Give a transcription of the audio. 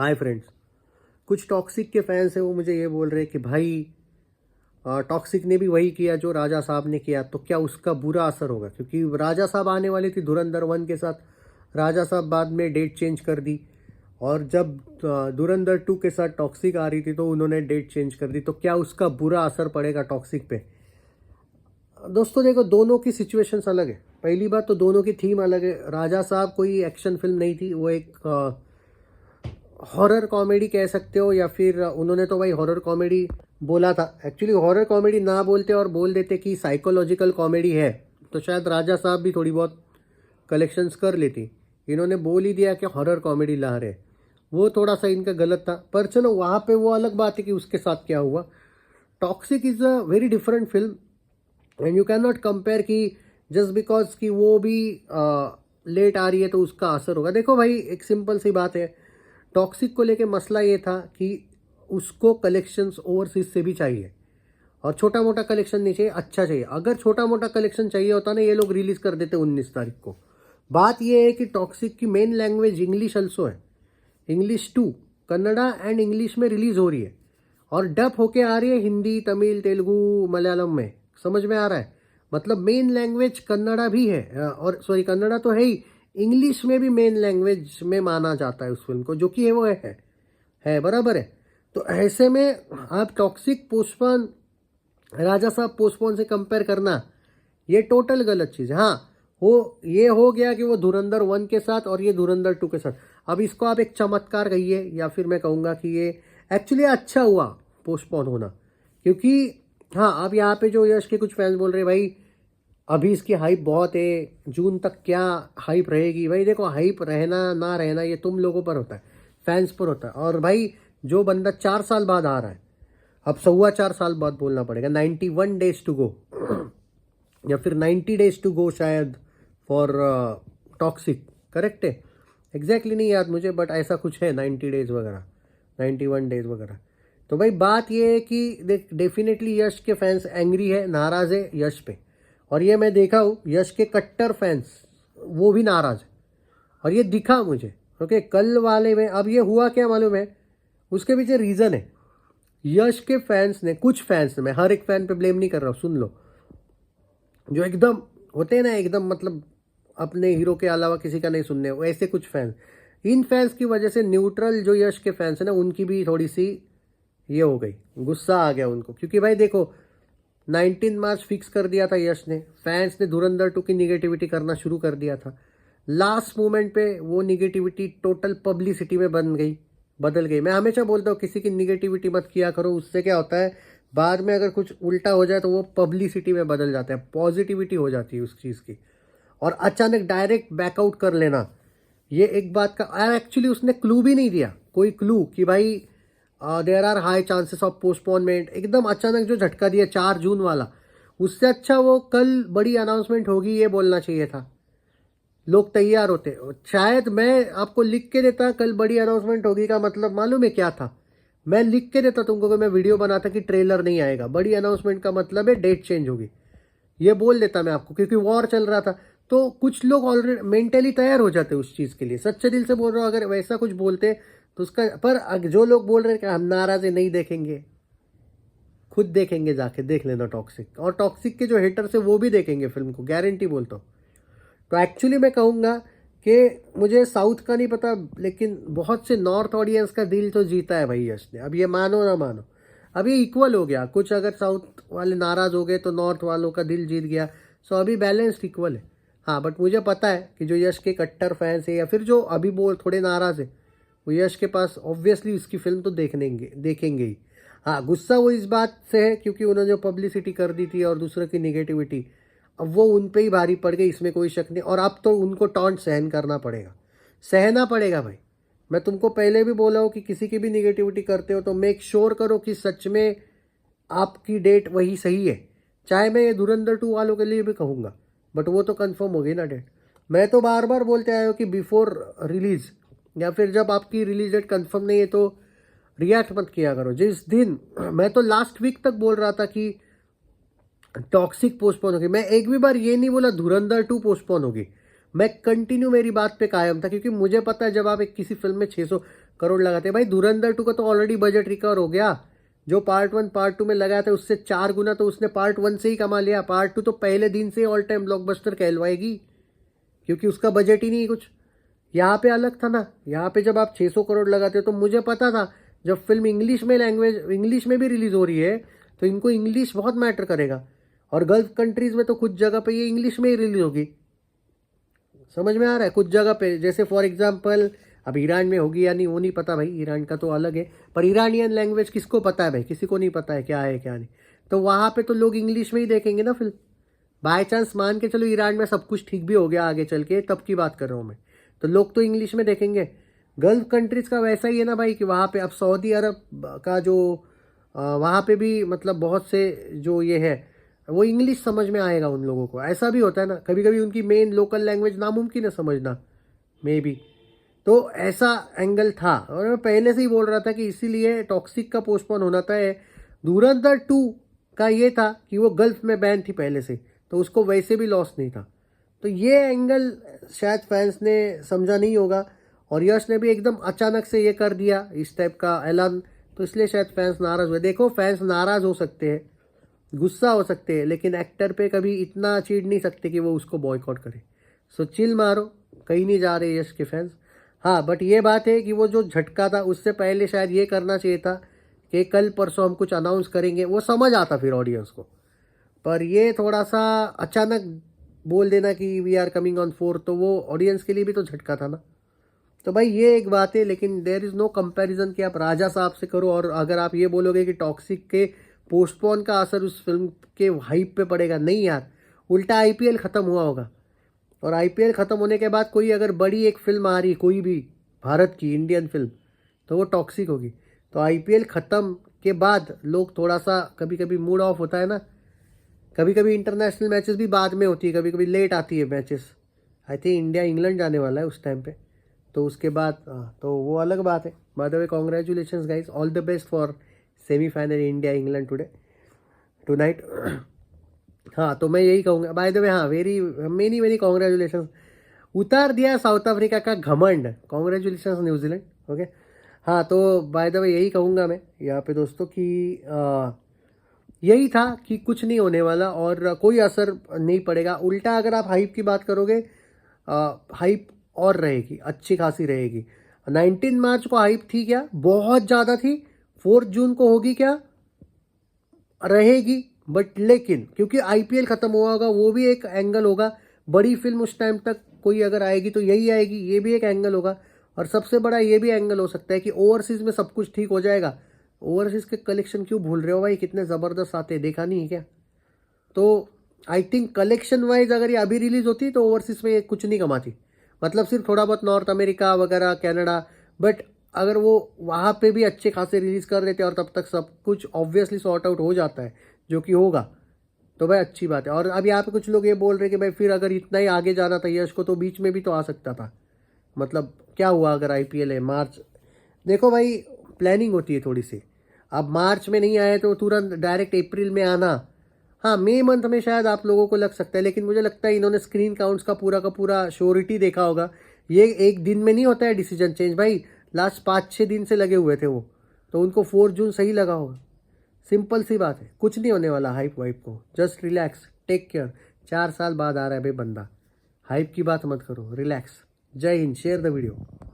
Hi friends. कुछ toxic के fans हैं, वो मुझे ये बोल रहे हैं कि भाई टॉक्सिक ने भी वही किया जो राजा साहब ने किया, तो क्या उसका बुरा असर होगा? क्योंकि राजा साहब आने वाली थी धुरंधर 1 के साथ, राजा साहब बाद में डेट चेंज कर दी। और जब धुरंधर 2 के साथ टॉक्सिक आ रही थी तो उन्होंने डेट चेंज कर दी, तो क्या उसका बुरा असर पड़ेगा टॉक्सिक पे? दोस्तों देखो, दोनों की सिचुएशंस अलग है। पहली बात तो दोनों की थीम अलग है। राजा साहब कोई एक्शन फिल्म नहीं थी, वो एक हॉरर कॉमेडी कह सकते हो, या फिर उन्होंने तो भाई हॉरर कॉमेडी बोला था। एक्चुअली हॉरर कॉमेडी ना बोलते और बोल देते कि साइकोलॉजिकल कॉमेडी है, तो शायद राजा साहब भी थोड़ी बहुत कलेक्शंस कर लेती। इन्होंने बोल ही दिया कि हॉरर कॉमेडी ला रहे, वो थोड़ा सा इनका गलत था। पर चलो, वहाँ पे वो अलग बात है कि उसके साथ क्या हुआ। Toxic is a very different film and you can not compare कि जस्ट बिकॉज कि वो भी लेट आ रही है तो उसका असर होगा। देखो भाई, एक सिंपल सी बात है। टॉक्सिक को लेके मसला ये था कि उसको कलेक्शंस ओवरसीज से भी चाहिए, और छोटा मोटा कलेक्शन नहीं चाहिए, अच्छा चाहिए। अगर छोटा मोटा कलेक्शन चाहिए होता ना, ये लोग रिलीज कर देते 19 तारीख को। बात ये है कि टॉक्सिक की मेन लैंग्वेज इंग्लिश अल्सो है, इंग्लिश 2, कन्नड़ा एंड इंग्लिश में रिलीज हो रही है, और डब होके आ रही है हिंदी, तमिल, तेलुगु, मलयालम में। समझ में आ रहा है? मतलब मेन लैंग्वेज कन्नड़ा भी है, और सॉरी, कन्नड़ा तो है ही, इंग्लिश में भी मेन लैंग्वेज में माना जाता है उस फिल्म को, जो कि है वो है बराबर है। तो ऐसे में आप टॉक्सिक पोस्टपोन, राजा साहब पोस्टपोन से कंपेयर करना, ये टोटल गलत चीज़ है। हाँ, ये हो गया कि वो धुरंधर 1 के साथ और ये धुरंधर 2 के साथ। अब इसको आप एक चमत्कार कहिए, या फिर मैं कहूँगा कि ये एक्चुअली अच्छा हुआ पोस्टपोन होना। क्योंकि हाँ, अब यहाँ पे जो यश के कुछ फैंस बोल रहे हैं भाई अभी इसकी हाइप बहुत है, जून तक क्या हाइप रहेगी? भाई देखो, हाइप रहना ना रहना ये तुम लोगों पर होता है, फैंस पर होता है। और भाई जो बंदा 4 साल बाद आ रहा है, अब 4.25 साल बाद बोलना पड़ेगा, 91 डेज टू गो या फिर 90 डेज टू गो शायद फॉर टॉक्सिक, करेक्ट है? एग्जैक्टली नहीं याद मुझे, बट ऐसा कुछ है, 90 डेज वगैरह, 91 डेज वगैरह। तो भाई बात ये है कि डेफिनेटली यश के फैंस एंग्री है, नाराज़ है यश पे। और ये मैं देखा हूँ, यश के कट्टर फैंस वो भी नाराज़ है, और ये दिखा मुझे। ओके, कल वाले में अब ये हुआ क्या मालूम है? उसके पीछे रीज़न है। यश के फैंस ने, कुछ फैंस ने, मैं हर एक फैन पे ब्लेम नहीं कर रहा हूँ, सुन लो, जो एकदम होते हैं ना, एकदम मतलब अपने हीरो के अलावा किसी का नहीं सुनने, वो ऐसे कुछ फैंस, इन फैंस की वजह से न्यूट्रल जो यश के फैंस हैं ना, उनकी भी थोड़ी सी ये हो गई, गुस्सा आ गया उनको। क्योंकि भाई देखो, 19 मार्च फिक्स कर दिया था यश ने, फैंस ने धुरंधर 2 की निगेटिविटी करना शुरू कर दिया था। लास्ट मोमेंट पे वो निगेटिविटी टोटल पब्लिसिटी में बदल गई। मैं हमेशा बोलता हूँ किसी की निगेटिविटी मत किया करो, उससे क्या होता है, बाद में अगर कुछ उल्टा हो जाए तो वो पब्लिसिटी में बदल जाता है, पॉजिटिविटी हो जाती है उस चीज़ की। और अचानक डायरेक्ट बैकआउट कर लेना, ये एक बात का, एक्चुअली उसने क्लू भी नहीं दिया, कोई क्लू कि भाई there are high chances of postponement. एकदम अचानक जो झटका दिया 4 जून वाला, उससे अच्छा वो कल बड़ी अनाउंसमेंट होगी ये बोलना चाहिए था, लोग तैयार होते। शायद मैं आपको लिख के देता कल बड़ी अनाउंसमेंट होगी का मतलब मालूम है क्या था? मैं लिख के देता तुमको कि मैं वीडियो बनाता कि ट्रेलर नहीं आएगा, बड़ी अनाउंसमेंट का मतलब है डेट चेंज होगी, ये बोल देता मैं आपको। क्योंकि वॉर चल रहा था, तो कुछ लोग ऑलरेडी मेंटली तैयार हो जाते उस चीज़ के लिए। सच्चे दिल से बोल रहा हूँ, अगर वैसा कुछ बोलते तो उसका, पर जो लोग बोल रहे हैं कि हम नाराज़ है, नहीं देखेंगे, खुद देखेंगे, जाके देख लेना टॉक्सिक। और टॉक्सिक के जो हेटर्स है वो भी देखेंगे फिल्म को, गारंटी बोलता हूँ। तो एक्चुअली मैं कहूँगा कि मुझे साउथ का नहीं पता, लेकिन बहुत से नॉर्थ ऑडियंस का दिल तो जीता है भाई यश ने। अब ये मानो ना मानो, अब ये इक्वल हो गया। कुछ अगर साउथ वाले नाराज़ हो गए तो नॉर्थ वालों का दिल जीत गया, सो अभी बैलेंस्ड इक्वल है। हाँ, बट मुझे पता है कि जो यश के कट्टर फैंस है, या फिर जो अभी बोल थोड़े नाराज़ है, वो यश के पास ऑब्वियसली उसकी फिल्म तो देखेंगे ही। हाँ, गुस्सा वो इस बात से है क्योंकि उन्होंने जो पब्लिसिटी कर दी थी और दूसरों की निगेटिविटी, अब वो उन पे ही भारी पड़ गई, इसमें कोई शक नहीं। और अब तो उनको टॉन्ट सहन करना पड़ेगा, सहना पड़ेगा भाई। मैं तुमको पहले भी बोला हूँ कि किसी की भी निगेटिविटी करते हो तो मेक श्योर करो कि सच में आपकी डेट वही सही है। चाहे मैं ये धुरंधर 2 वालों के लिए भी कहूँगा, बट वो तो कंफर्म होगी ना डेट। मैं तो बार बार बोलते आया हूँ कि बिफोर रिलीज़, या फिर जब आपकी रिलीज डेट कंफर्म नहीं है तो रिएक्ट मत किया करो। जिस दिन, मैं तो लास्ट वीक तक बोल रहा था कि टॉक्सिक पोस्टपोन होगी, मैं एक भी बार ये नहीं बोला धुरंधर 2 पोस्टपोन होगी। मैं कंटिन्यू मेरी बात पे कायम था, क्योंकि मुझे पता है जब आप एक किसी फिल्म में 600 करोड़ लगाते हैं। भाई धुरंधर 2 का तो ऑलरेडी बजट रिकवर हो गया, जो पार्ट 1 पार्ट 2 में लगाया था उससे 4 गुना तो उसने पार्ट 1 से ही कमा लिया। पार्ट 2 तो पहले दिन से ऑल टाइम ब्लॉकबस्टर कहलवाएगी, क्योंकि उसका बजट ही नहीं कुछ। यहाँ पे अलग था ना, यहाँ पे जब आप 600 करोड़ लगाते हो, तो मुझे पता था जब फिल्म इंग्लिश में भी रिलीज हो रही है तो इनको इंग्लिश बहुत मैटर करेगा, और गल्फ कंट्रीज में तो कुछ जगह पे ये इंग्लिश में ही रिलीज होगी। समझ में आ रहा है? कुछ जगह पे, जैसे फॉर एग्जांपल अब ईरान में होगी या नहीं वो नहीं पता भाई, ईरान का तो अलग है, पर ईरानियन लैंग्वेज किसको पता है भाई? किसी को नहीं पता है क्या है क्या नहीं। तो वहाँ पे तो लोग इंग्लिश में ही देखेंगे ना फिल्म। बाय चांस मान के चलो ईरान में सब कुछ ठीक भी हो गया आगे चल के, तब की बात कर रहा हूँ मैं, तो लोग तो इंग्लिश में देखेंगे। गल्फ कंट्रीज का वैसा ही है ना भाई, कि वहाँ पे अब सऊदी अरब का जो वहाँ पे भी मतलब बहुत से जो ये है वो इंग्लिश समझ में आएगा उन लोगों को। ऐसा भी होता है ना, कभी कभी उनकी मेन लोकल लैंग्वेज नामुमकिन है समझना, मे बी। तो ऐसा एंगल था, और मैं पहले से ही बोल रहा था कि इसीलिए टॉक्सिक का पोस्टपोन होना था। धुरंधर 2 का ये था कि वो गल्फ में बैन थी पहले से, तो उसको वैसे भी लॉस नहीं था। तो ये एंगल शायद फैंस ने समझा नहीं होगा, और यश ने भी एकदम अचानक से ये कर दिया इस टाइप का ऐलान, तो इसलिए शायद फैंस नाराज़ हुए। देखो फैंस नाराज़ हो सकते हैं, गुस्सा हो सकते हैं, लेकिन एक्टर पे कभी इतना चिढ़ नहीं सकते कि वो उसको बॉयकॉट करे। सो चिल मारो, कहीं नहीं जा रहे यश के फैंस। हाँ बट ये बात है कि वो जो झटका था उससे पहले शायद ये करना चाहिए था कि कल परसों हम कुछ अनाउंस करेंगे, वो समझ आता फिर ऑडियंस को। पर ये थोड़ा सा अचानक बोल देना कि वी आर कमिंग ऑन 4, तो वो ऑडियंस के लिए भी तो झटका था ना। तो भाई ये एक बात है, लेकिन देयर इज़ नो कंपैरिजन कि आप राजा साहब से करो, और अगर आप ये बोलोगे कि टॉक्सिक के पोस्टपोन का असर उस फिल्म के हाइप पे पड़ेगा, नहीं यार, उल्टा आईपीएल ख़त्म हुआ होगा, और आईपीएल ख़त्म होने के बाद कोई अगर बड़ी एक फिल्म आ रही, कोई भी भारत की इंडियन फिल्म, तो वो टॉक्सिक होगी। तो आईपीएल ख़त्म के बाद लोग थोड़ा सा कभी कभी मूड ऑफ होता है ना, कभी कभी इंटरनेशनल मैचेस भी बाद में होती है, कभी कभी लेट आती है matches. I think India England जाने वाला है उस टाइम पे, तो उसके बाद तो वो अलग बात है। By the way congratulations guys, all the best for semifinal India England tonight. हाँ तो मैं यही कहूँगा, बाय द वे हाँ, मेनी मेनी कॉन्ग्रेचुलेशंस। उतार दिया साउथ अफ्रीका का घमंड, कॉन्ग्रेचुलेशंस न्यूजीलैंड। ओके हाँ, तो बाय द वे यही कहूँगा मैं यहाँ पे दोस्तों कि यही था कि कुछ नहीं होने वाला और कोई असर नहीं पड़ेगा। उल्टा अगर आप हाइप की बात करोगे, हाइप और रहेगी, अच्छी खासी रहेगी। 19 मार्च को हाइप थी क्या? बहुत ज़्यादा थी। 4 जून को होगी क्या? रहेगी, बट लेकिन क्योंकि आईपीएल ख़त्म हुआ होगा, वो भी एक एंगल होगा। बड़ी फिल्म उस टाइम तक कोई अगर आएगी तो यही आएगी, ये भी एक एंगल होगा। और सबसे बड़ा ये भी एंगल हो सकता है कि ओवरसीज़ में सब कुछ ठीक हो जाएगा। ओवरसीज़ के कलेक्शन क्यों भूल रहे हो भाई, कितने ज़बरदस्त आते हैं, देखा नहीं है क्या? तो आई थिंक कलेक्शन वाइज अगर ये अभी रिलीज़ होती तो ओवरसीज़ में ये कुछ नहीं कमाती, मतलब सिर्फ थोड़ा बहुत नॉर्थ अमेरिका वगैरह, कनाडा। बट अगर वो वहाँ पे भी अच्छे खासे रिलीज़ कर देते और तब तक सब कुछ ऑब्वियसली सॉर्ट आउट हो जाता है, जो कि होगा, तो भाई अच्छी बात है। और अब यहाँ पे कुछ लोग ये बोल रहे कि भाई फिर अगर इतना ही आगे जाना था यश को, तो बीच में भी तो आ सकता था। मतलब क्या हुआ अगर आईपीएल है मार्च, देखो भाई प्लानिंग होती है थोड़ी सी। अब मार्च में नहीं आए तो तुरंत डायरेक्ट अप्रैल में आना, हाँ मई मंथ में शायद आप लोगों को लग सकता है, लेकिन मुझे लगता है इन्होंने स्क्रीन काउंट्स का पूरा श्योरिटी देखा होगा। ये एक दिन में नहीं होता है डिसीजन चेंज भाई, लास्ट 5-6 दिन से लगे हुए थे वो, तो उनको 4 जून सही लगा होगा। सिंपल सी बात है, कुछ नहीं होने वाला हाइप वाइप को, जस्ट रिलैक्स, टेक केयर। 4 साल बाद आ रहा है भाई बंदा, हाइप की बात मत करो, रिलैक्स। जय हिंद, शेयर द वीडियो।